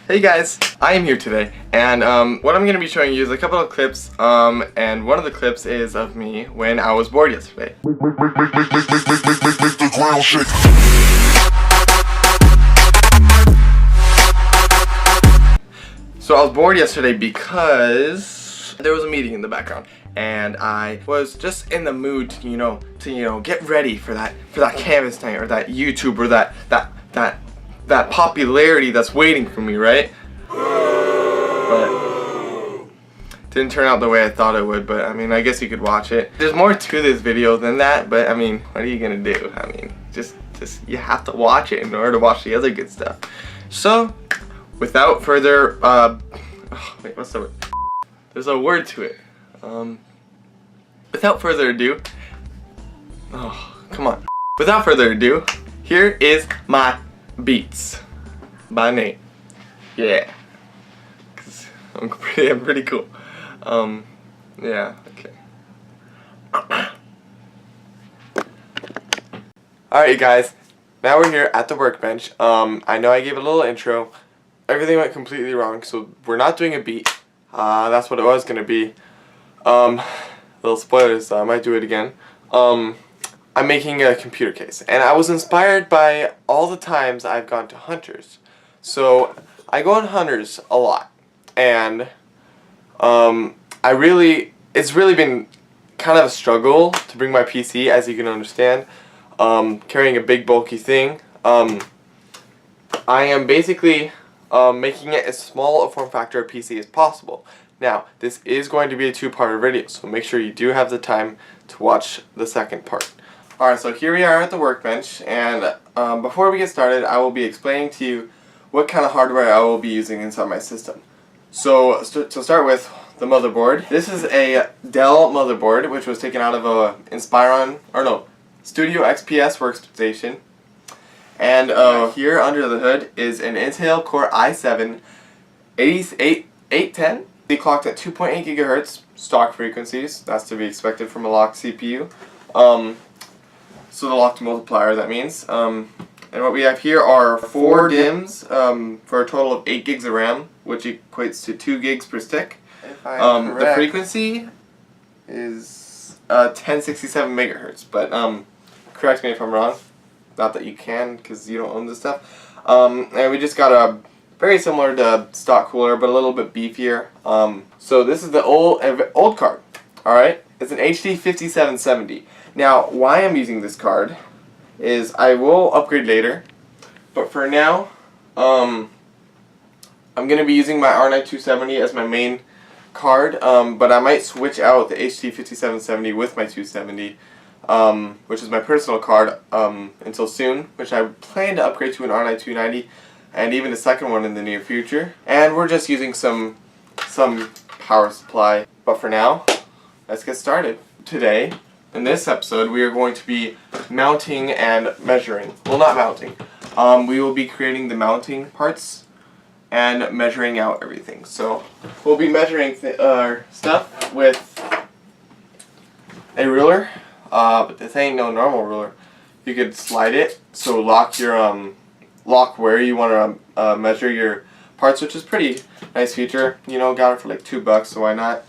Hey guys, I am here today, and what I'm going to be showing you is a couple of clips, and one of the clips is of me when I was bored yesterday. Make the ground shake. So I was bored yesterday because there was a meeting in the background, and I was just in the mood to get ready for that canvas night or that YouTube or that popularity that's waiting for me, right? But didn't turn out the way I thought it would, but I mean, I guess you could watch it. There's more to this video than that, but I mean, what are you gonna do? I mean, just you have to watch it in order to watch the other good stuff. So, without further, wait, what's the word? There's a word to it. Without further ado, oh, come on. Without further ado, here is my beats by Nate. Yeah, cause I'm pretty cool. Yeah, okay. Alright guys, now we're here at the workbench. I know I gave a little intro. Everything went completely wrong, so we're not doing a beat. That's what it was gonna be. Little spoilers, I might do it again. I'm making a computer case, and I was inspired by all the times I've gone to Hunters. So I go on Hunters a lot, and it's really been kind of a struggle to bring my PC, as you can understand. Carrying a big bulky thing. I am basically making it as small a form factor of PC as possible. Now, this is going to be a two-part video, so make sure you do have the time to watch the second part. Alright, so here we are at the workbench, and before we get started, I will be explaining to you what kind of hardware I will be using inside my system. So, to start with, the motherboard. This is a Dell motherboard, which was taken out of a Studio XPS workstation. And here under the hood is an Intel Core i7 810. They clocked at 2.8 gigahertz stock frequencies. That's to be expected from a locked CPU. So the locked multiplier, that means. And what we have here are 4 DIMMs for a total of 8 gigs of RAM, which equates to 2 gigs per stick. The frequency is 1067 megahertz, but correct me if I'm wrong. Not that you can, because you don't own this stuff. And we just got a very similar to stock cooler, but a little bit beefier. So this is the old card. All right, it's an HD 5770. Now, why I'm using this card is I will upgrade later, but for now, I'm going to be using my R9 270 as my main card, but I might switch out the HD 5770 with my 270, which is my personal card, until soon, which I plan to upgrade to an R9 290, and even a second one in the near future. And we're just using some power supply, but for now, let's get started. Today, in this episode, we are going to be mounting and measuring. Well, not mounting. We will be creating the mounting parts and measuring out everything. So we'll be measuring our stuff with a ruler, but this ain't no normal ruler. You could slide it, so lock your lock where you want to measure your parts, which is pretty nice feature. You know, got it for like $2, so why not?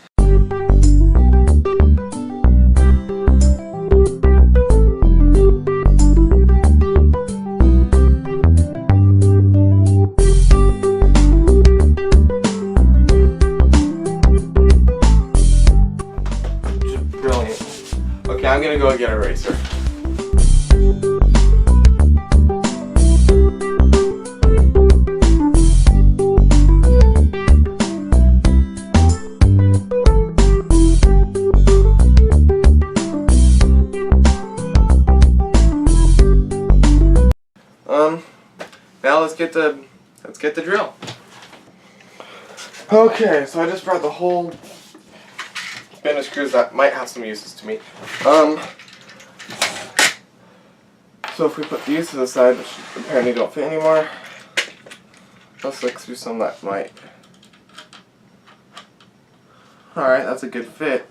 Okay, I'm gonna go and get a eraser. Now let's get the drill. Okay, so I just brought the whole bin of screws that might have some uses to me. So if we put these to the side, which apparently don't fit anymore, let's look through some that might. Alright, that's a good fit.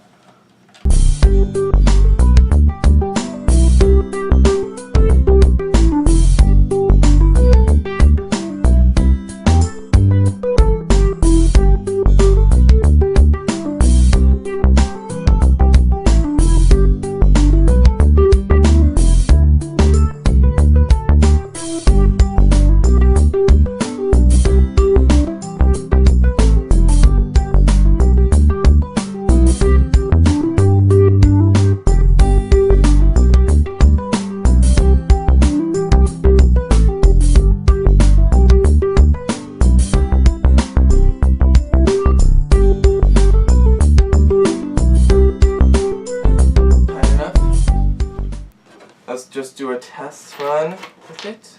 last one with it.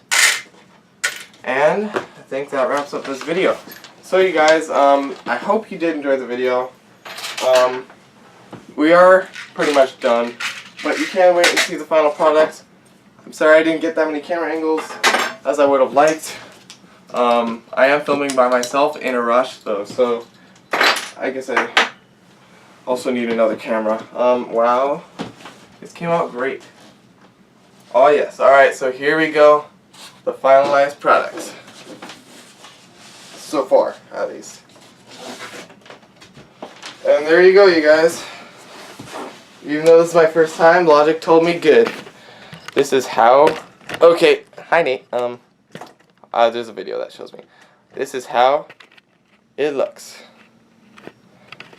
And I think that wraps up this video. So you guys, I hope you did enjoy the video. We are pretty much done, but you can't wait and see the final product. I'm sorry I didn't get that many camera angles as I would have liked. I am filming by myself in a rush though, so I guess I also need another camera. Wow, this came out great. Oh yes, alright, so here we go. The finalized product. So far, at least. And there you go, you guys. Even though this is my first time, Logic told me good. This is how... Okay, hi Nate. There's a video that shows me. This is how it looks.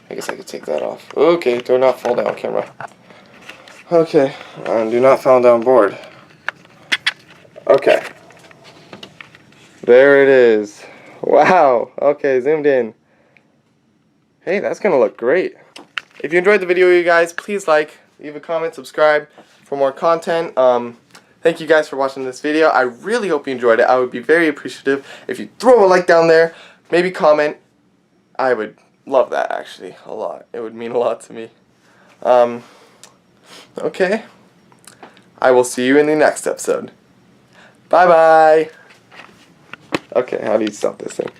I guess I could take that off. Okay, do not fall down, camera. Okay, do not fall down board. Okay. There it is. Wow. Okay, zoomed in. Hey, that's gonna look great. If you enjoyed the video, you guys, please like, leave a comment, subscribe for more content. Thank you guys for watching this video. I really hope you enjoyed it. I would be very appreciative if you throw a like down there, maybe comment. I would love that actually a lot. It would mean a lot to me. Okay. I will see you in the next episode. Bye bye. Okay, how do you stop this thing?